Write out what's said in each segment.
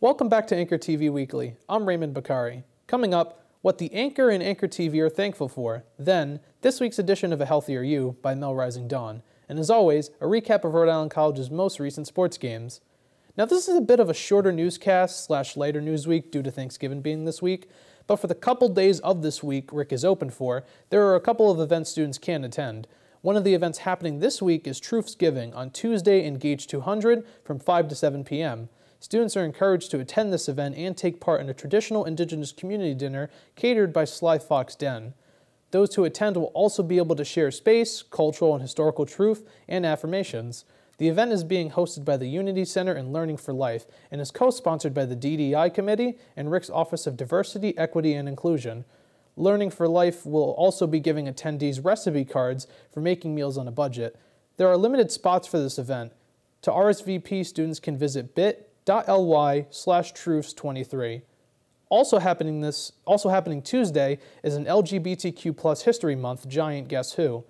Welcome back to Anchor TV Weekly. I'm Raymond Bakari. Coming up, what the Anchor and Anchor TV are thankful for. Then, this week's edition of A Healthier You by Mel Rising Dawn. And as always, a recap of Rhode Island College's most recent sports games. Now this is a bit of a shorter newscast / lighter news week due to Thanksgiving being this week, but for the couple days of this week Rick is open for, there are a couple of events students can attend. One of the events happening this week is Truthsgiving on Tuesday in Gage 200 from 5 to 7 p.m. Students are encouraged to attend this event and take part in a traditional Indigenous community dinner catered by Sly Fox Den. Those who attend will also be able to share space, cultural and historical truth, and affirmations. The event is being hosted by the Unity Center and Learning for Life and is co-sponsored by the DDI Committee and Rick's Office of Diversity, Equity, and Inclusion. Learning for Life will also be giving attendees recipe cards for making meals on a budget. There are limited spots for this event. To RSVP, students can visit bit.ly/truths23. Also happening Tuesday is an LGBTQ+ History Month giant Guess Who.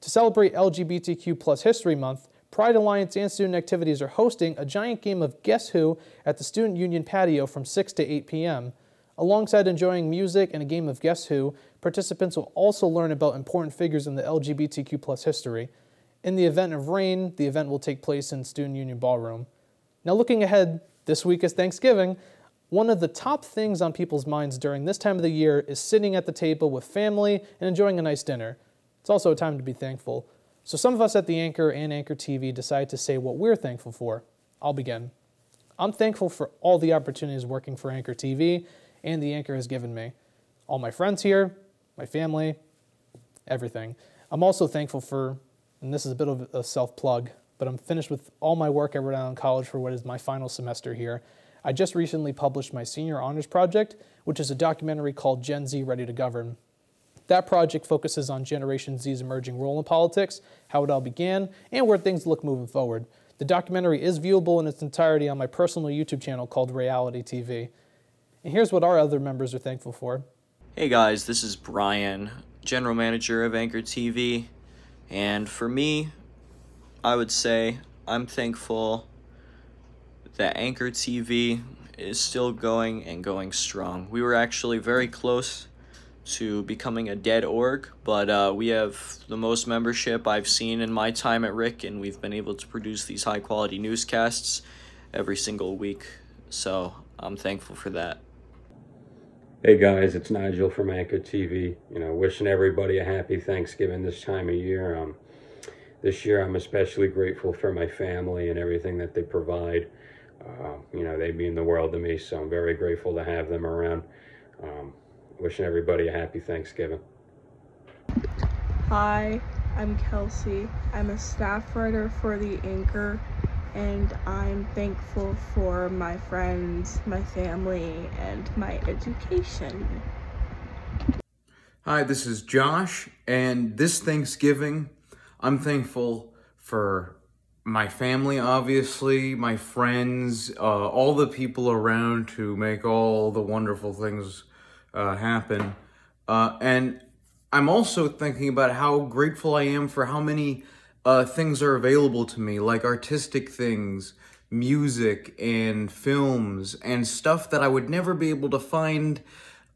To celebrate LGBTQ+ History Month, Pride Alliance and student activities are hosting a giant game of Guess Who at the Student Union patio from 6 to 8 p.m. Alongside enjoying music and a game of Guess Who, participants will also learn about important figures in the LGBTQ+ history. In the event of rain, the event will take place in Student Union Ballroom. Now looking ahead, this week is Thanksgiving. One of the top things on people's minds during this time of the year is sitting at the table with family and enjoying a nice dinner. It's also a time to be thankful. So some of us at the Anchor and Anchor TV decided to say what we're thankful for. I'll begin. I'm thankful for all the opportunities working for Anchor TV and the Anchor has given me. All my friends here, my family, everything. I'm also thankful for, and this is a bit of a self-plug, but I'm finished with all my work at Rhode Island College for what is my final semester here. I just recently published my senior honors project, which is a documentary called Gen Z Ready to Govern. That project focuses on Generation Z's emerging role in politics, how it all began, and where things look moving forward. The documentary is viewable in its entirety on my personal YouTube channel called Ray-ality TV. And here's what our other members are thankful for. Hey guys, this is Brian, General Manager of Anchor TV, and for me, I would say I'm thankful that Anchor TV is still going and going strong. We were actually very close to becoming a dead org, but we have the most membership I've seen in my time at Rick, and we've been able to produce these high-quality newscasts every single week, so I'm thankful for that. Hey guys, it's Nigel from Anchor TV. Wishing everybody a happy Thanksgiving this time of year. This year I'm especially grateful for my family and everything that they provide. They mean the world to me, so I'm very grateful to have them around. Wishing everybody a happy Thanksgiving. Hi, I'm Kelsey. I'm a staff writer for the Anchor, and I'm thankful for my friends, my family, and my education. Hi, this is Josh, and this Thanksgiving, I'm thankful for my family, obviously, my friends, all the people around to make all the wonderful things happen. And I'm also thinking about how grateful I am for how many things are available to me, like artistic things, music, and films, and stuff that I would never be able to find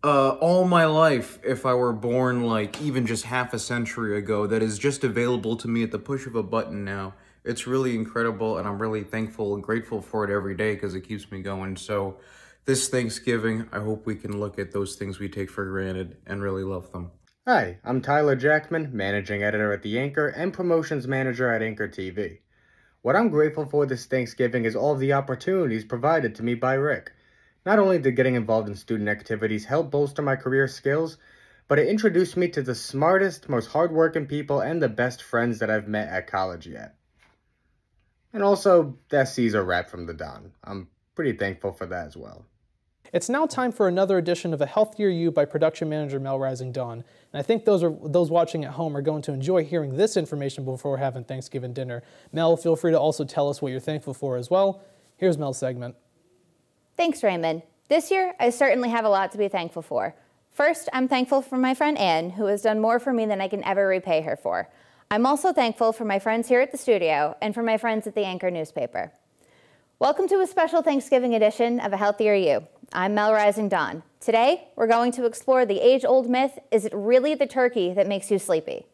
all my life if I were born like even just half a century ago, that is just available to me at the push of a button now. It's really incredible, and I'm really thankful and grateful for it every day because it keeps me going. So this Thanksgiving, I hope we can look at those things we take for granted and really love them. Hi, I'm Tyler Jackman, Managing Editor at The Anchor and Promotions Manager at Anchor TV. What I'm grateful for this Thanksgiving is all of the opportunities provided to me by Rick. Not only did getting involved in student activities help bolster my career skills, but it introduced me to the smartest, most hardworking people and the best friends that I've met at college yet. And also, that Caesar rap from the Don. I'm pretty thankful for that as well. It's now time for another edition of A Healthier You by production manager Mel Rising Dawn. And I think those watching at home are going to enjoy hearing this information before having Thanksgiving dinner. Mel, feel free to also tell us what you're thankful for as well. Here's Mel's segment. Thanks, Raymond. This year, I certainly have a lot to be thankful for. First, I'm thankful for my friend Anne, who has done more for me than I can ever repay her for. I'm also thankful for my friends here at the studio and for my friends at the Anchor newspaper. Welcome to a special Thanksgiving edition of A Healthier You. I'm Mel Rising Dawn. Today, we're going to explore the age-old myth, is it really the turkey that makes you sleepy?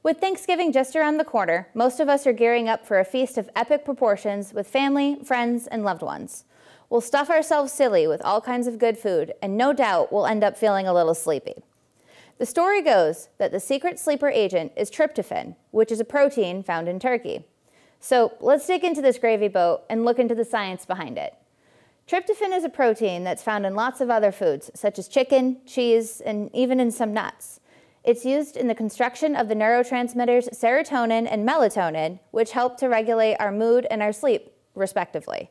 With Thanksgiving just around the corner, most of us are gearing up for a feast of epic proportions with family, friends, and loved ones. We'll stuff ourselves silly with all kinds of good food, and no doubt we'll end up feeling a little sleepy. The story goes that the secret sleeper agent is tryptophan, which is a protein found in turkey. So let's dig into this gravy boat and look into the science behind it. Tryptophan is a protein that's found in lots of other foods, such as chicken, cheese, and even in some nuts. It's used in the construction of the neurotransmitters serotonin and melatonin, which help to regulate our mood and our sleep, respectively.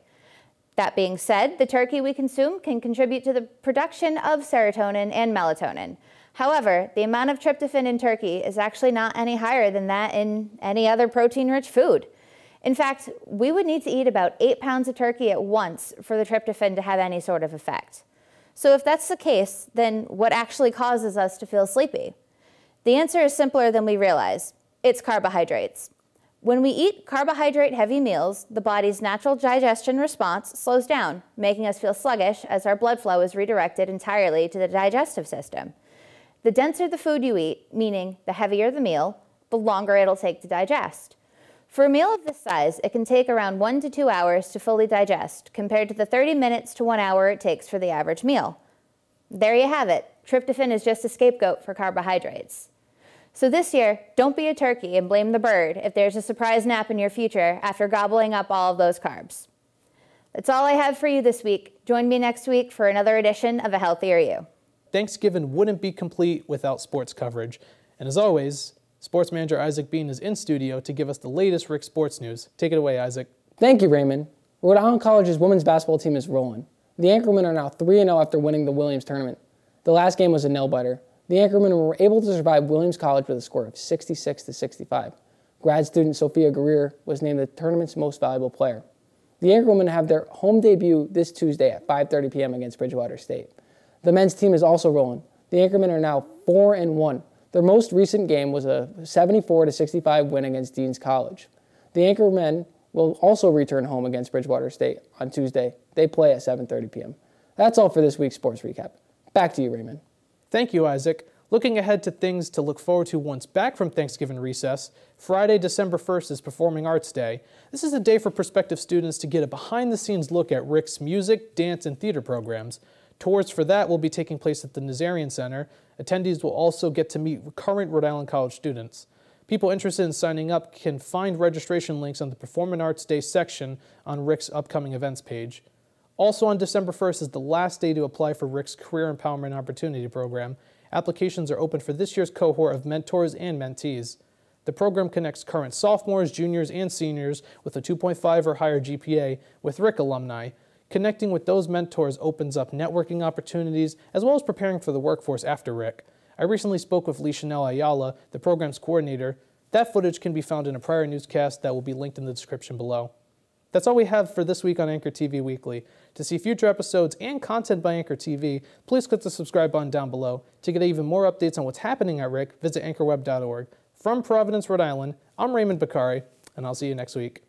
That being said, the turkey we consume can contribute to the production of serotonin and melatonin. However, the amount of tryptophan in turkey is actually not any higher than that in any other protein-rich food. In fact, we would need to eat about 8 pounds of turkey at once for the tryptophan to have any sort of effect. So if that's the case, then what actually causes us to feel sleepy? The answer is simpler than we realize. It's carbohydrates. When we eat carbohydrate-heavy meals, the body's natural digestion response slows down, making us feel sluggish as our blood flow is redirected entirely to the digestive system. The denser the food you eat, meaning the heavier the meal, the longer it'll take to digest. For a meal of this size, it can take around 1 to 2 hours to fully digest, compared to the 30 minutes to 1 hour it takes for the average meal. There you have it. Tryptophan is just a scapegoat for carbohydrates. So this year, don't be a turkey and blame the bird if there's a surprise nap in your future after gobbling up all of those carbs. That's all I have for you this week. Join me next week for another edition of A Healthier You. Thanksgiving wouldn't be complete without sports coverage. And as always, Sports Manager Isaac Bean is in studio to give us the latest Rick sports news. Take it away, Isaac. Thank you, Raymond. Rhode Island College's women's basketball team is rolling. The Anchormen are now 3-0 after winning the Williams tournament. The last game was a nail-biter. The Anchormen were able to survive Williams College with a score of 66-65. Grad student Sophia Guerrier was named the tournament's most valuable player. The Anchorwomen have their home debut this Tuesday at 5:30 p.m. against Bridgewater State. The men's team is also rolling. The Anchormen are now 4-1. Their most recent game was a 74-65 win against Dean's College. The Anchormen will also return home against Bridgewater State on Tuesday. They play at 7:30 p.m. That's all for this week's sports recap. Back to you, Raymond. Thank you, Isaac. Looking ahead to things to look forward to once back from Thanksgiving recess, Friday, December 1st is Performing Arts Day. This is a day for prospective students to get a behind-the-scenes look at Rick's music, dance, and theater programs. Tours for that will be taking place at the Nazarian Center. Attendees will also get to meet current Rhode Island College students. People interested in signing up can find registration links on the Performing Arts Day section on Rick's upcoming events page. Also on December 1st is the last day to apply for Rick's Career Empowerment Opportunity Program. Applications are open for this year's cohort of mentors and mentees. The program connects current sophomores, juniors, and seniors with a 2.5 or higher GPA with Rick alumni. Connecting with those mentors opens up networking opportunities as well as preparing for the workforce after Rick. I recently spoke with Lee Chanel Ayala, the program's coordinator. That footage can be found in a prior newscast that will be linked in the description below. That's all we have for this week on Anchor TV Weekly. To see future episodes and content by Anchor TV, please click the subscribe button down below. To get even more updates on what's happening at Rick, visit anchorweb.org. From Providence, Rhode Island, I'm Raymond Bakari, and I'll see you next week.